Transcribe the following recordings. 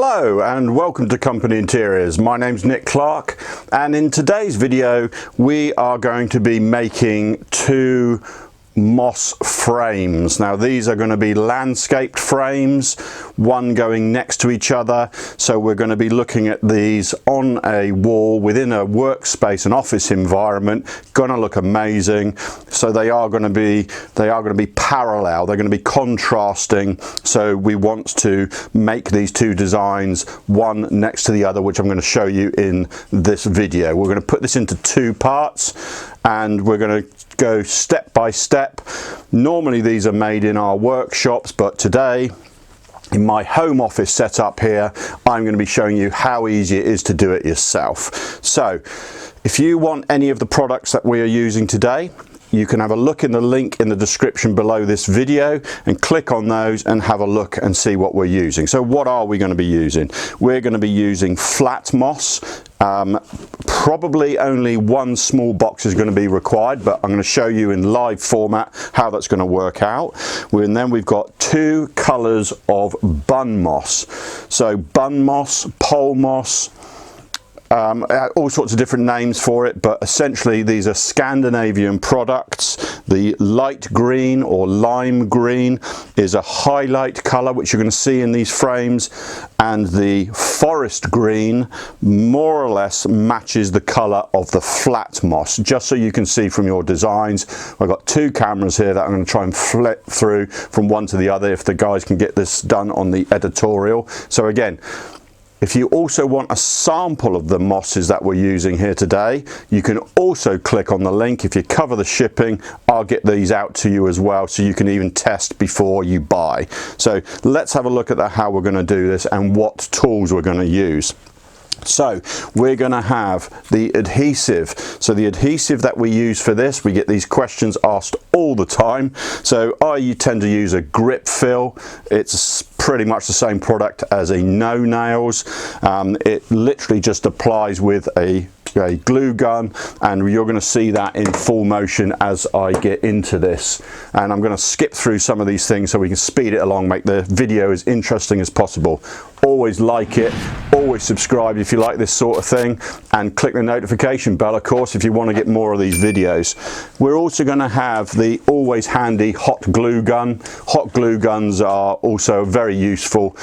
Hello and welcome to Company Interiors. My name's Nick Clark, and in today's video we are going to be making two moss frames. Now these are going to be landscaped frames, one going next to each other, so we're going to be looking at these on a wall within a workspace, an office environment. Going to look amazing. So they are going to be parallel, they're going to be contrasting, so we want to make these two designs one next to the other, which I'm going to show you in this video. We're going to put this into two parts and we're going to go step by step. Normally these are made in our workshops, but today in my home office setup here, I'm going to be showing you how easy it is to do it yourself. So if you want any of the products that we are using today, you can have a look in the link in the description below this video and click on those and have a look and see what we're using. So what are we going to be using? We're going to be using flat moss. Probably only one small box is going to be required, but I'm going to show you in live format how that's going to work out. And then we've got two colours of bun moss. So bun moss, pole moss, all sorts of different names for it, but essentially these are Scandinavian products. The light green or lime green is a highlight colour which you're going to see in these frames, and the forest green more or less matches the colour of the flat moss, just so you can see from your designs. I've got two cameras here that I'm going to try and flip through from one to the other if the guys can get this done on the editorial. So again, if you also want a sample of the mosses that we're using here today, you can also click on the link. If you cover the shipping, I'll get these out to you as well, so you can even test before you buy. So let's have a look at how we're going to do this and what tools we're going to use. So we're going to have the adhesive. So the adhesive that we use for this, we get these questions asked all the time. So I tend to use a GRIPFILL. It's pretty much the same product as a no nails. It literally just applies with a glue gun, and you're going to see that in full motion as I get into this. And I'm going to skip through some of these things so we can speed it along, make the video as interesting as possible. Always like it, always subscribe if you like this sort of thing, and click the notification bell, of course, if you want to get more of these videos. We're also going to have the always handy hot glue gun. Hot glue guns are also very useful,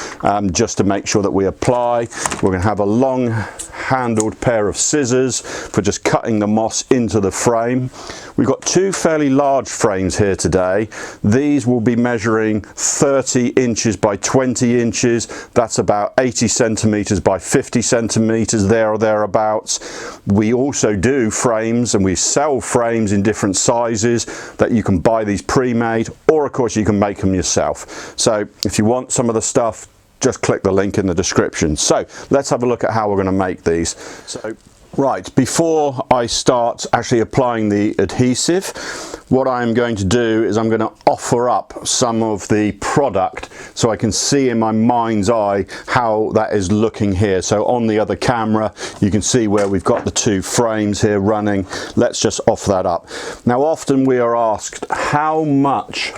just to make sure that we apply. We're going to have a long handled pair of scissors for just cutting the moss into the frame. We've got two fairly large frames here today. These will be measuring 30 inches by 20 inches. That's about 80 centimeters by 50 centimeters, there or thereabouts. We also do frames, and we sell frames in different sizes that you can buy these pre-made, or of course you can make them yourself. So if you want some of the stuff, just click the link in the description. So let's have a look at how we're going to make these. So right, before I start actually applying the adhesive, what I'm going to do is I'm going to offer up some of the product so I can see in my mind's eye how that is looking here. So on the other camera you can see where we've got the two frames here running. Let's just offer that up. Now often we are asked how much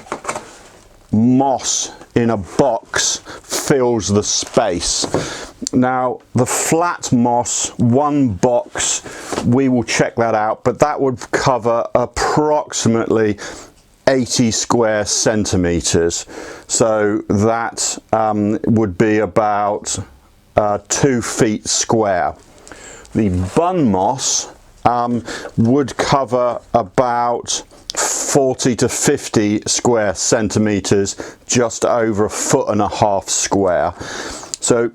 moss in a box fills the space. Now the flat moss, one box, we will check that out, but that would cover approximately 80 square centimeters. So that would be about 2 feet square. The bun moss would cover about 40 to 50 square centimeters, just over 1.5 feet square. So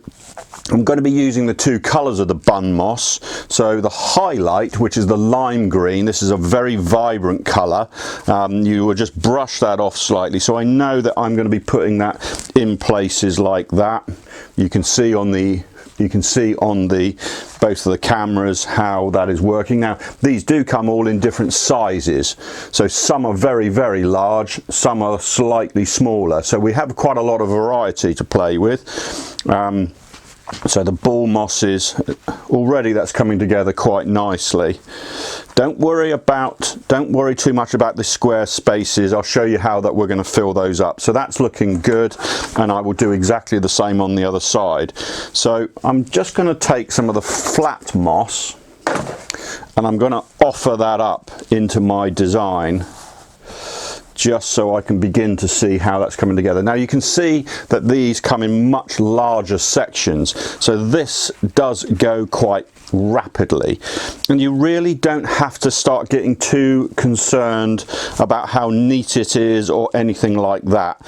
I'm going to be using the two colours of the bun moss. So the highlight, which is the lime green, this is a very vibrant colour. You will just brush that off slightly, so I know that I'm going to be putting that in places like that. You can see on both of the cameras how that is working. Now these do come all in different sizes, so some are very, very large, some are slightly smaller, so we have quite a lot of variety to play with. So the ball mosses, already that's coming together quite nicely. Don't worry too much about the square spaces. I'll show you how that we're going to fill those up. So that's looking good, and I will do exactly the same on the other side. So I'm just going to take some of the flat moss and I'm going to offer that up into my design, just so I can begin to see how that's coming together. Now you can see that these come in much larger sections, so this does go quite rapidly, and you really don't have to start getting too concerned about how neat it is or anything like that.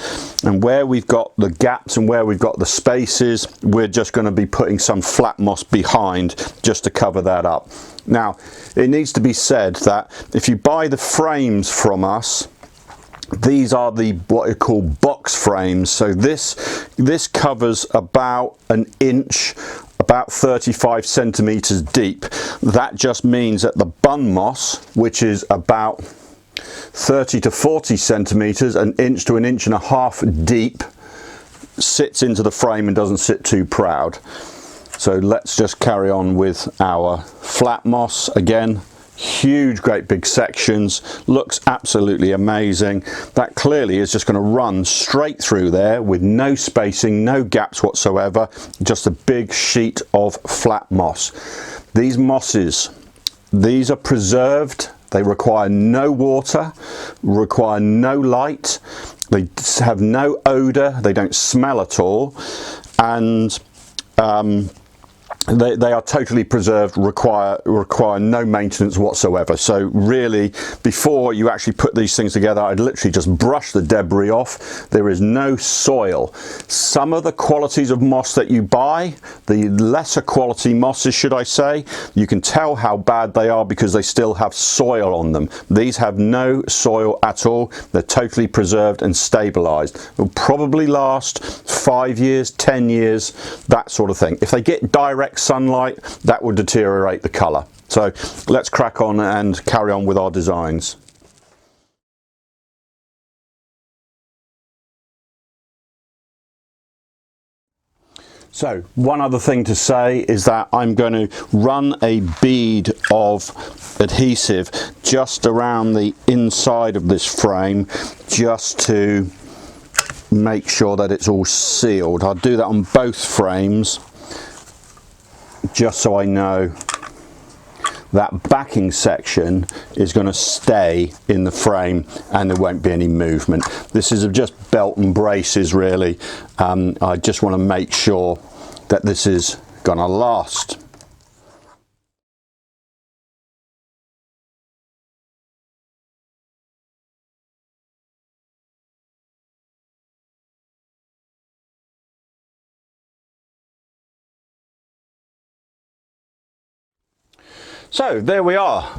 And where we've got the gaps and where we've got the spaces, we're just going to be putting some flat moss behind just to cover that up. Now it needs to be said that if you buy the frames from us, these are the what you call box frames. So this covers about an inch, about 35 centimeters deep. That just means that the bun moss, which is about 30 to 40 centimeters, an inch to an inch and a half deep, sits into the frame and doesn't sit too proud. So let's just carry on with our flat moss again. Huge, great big sections, looks absolutely amazing. That clearly is just going to run straight through there with no spacing, no gaps whatsoever, just a big sheet of flat moss. These mosses, these are preserved, they require no water, require no light, they have no odor, they don't smell at all, and they are totally preserved, require no maintenance whatsoever. So really, before you actually put these things together, I'd literally just brush the debris off. There is no soil. Some of the qualities of moss that you buy, the lesser quality mosses should I say, you can tell how bad they are because they still have soil on them. These have no soil at all. They're totally preserved and stabilized. They'll probably last 5 years, 10 years, that sort of thing. If they get direct sunlight, that will deteriorate the color. So let's crack on and carry on with our designs. So one other thing to say is that I'm going to run a bead of adhesive just around the inside of this frame, just to make sure that it's all sealed. I'll do that on both frames, just so I know that backing section is going to stay in the frame and there won't be any movement. This is just belt and braces really. I just want to make sure that this is going to last. So there we are,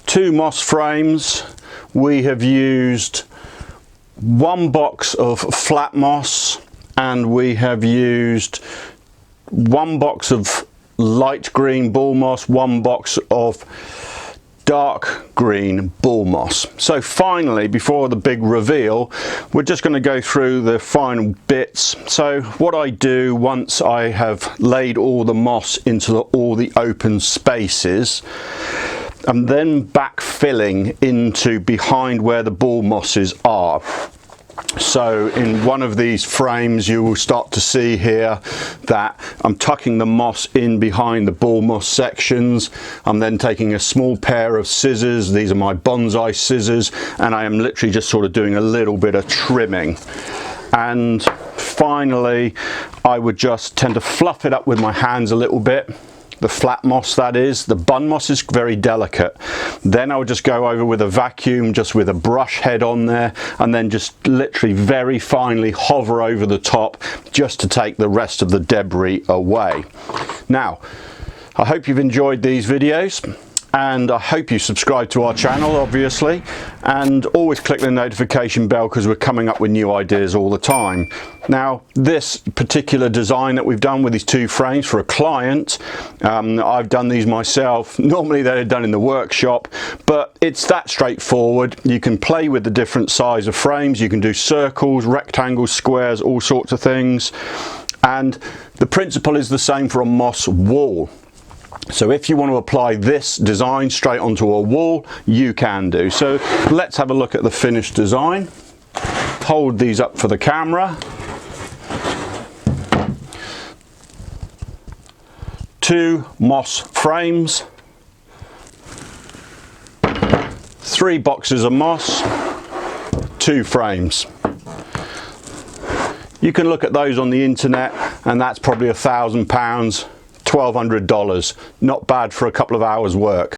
2 moss frames. We have used 1 box of flat moss and we have used 1 box of light green bull moss, 1 box of dark green bull moss. So finally, before the big reveal, we're just going to go through the final bits. So what I do once I have laid all the moss into all the open spaces, I'm then backfilling into behind where the bull mosses are. So in one of these frames you will start to see here that I'm tucking the moss in behind the bull moss sections. I'm then taking a small pair of scissors, these are my bonsai scissors, and I am literally just sort of doing a little bit of trimming. And finally I would just tend to fluff it up with my hands a little bit. The flat moss, that is. The bun moss is very delicate. Then I would just go over with a vacuum, just with a brush head on there, and then just literally very finely hover over the top just to take the rest of the debris away. Now, I hope you've enjoyed these videos, and I hope you subscribe to our channel obviously, and always click the notification bell because we're coming up with new ideas all the time. Now this particular design that we've done with these 2 frames for a client, I've done these myself. Normally they're done in the workshop, but it's that straightforward. You can play with the different size of frames, you can do circles, rectangles, squares, all sorts of things, and the principle is the same for a moss wall. So if you want to apply this design straight onto a wall, you can do. So let's have a look at the finished design. Hold these up for the camera. 2 moss frames, 3 boxes of moss, 2 frames. You can look at those on the internet, and that's probably £1,000, $1,200. Not bad for a couple of hours work.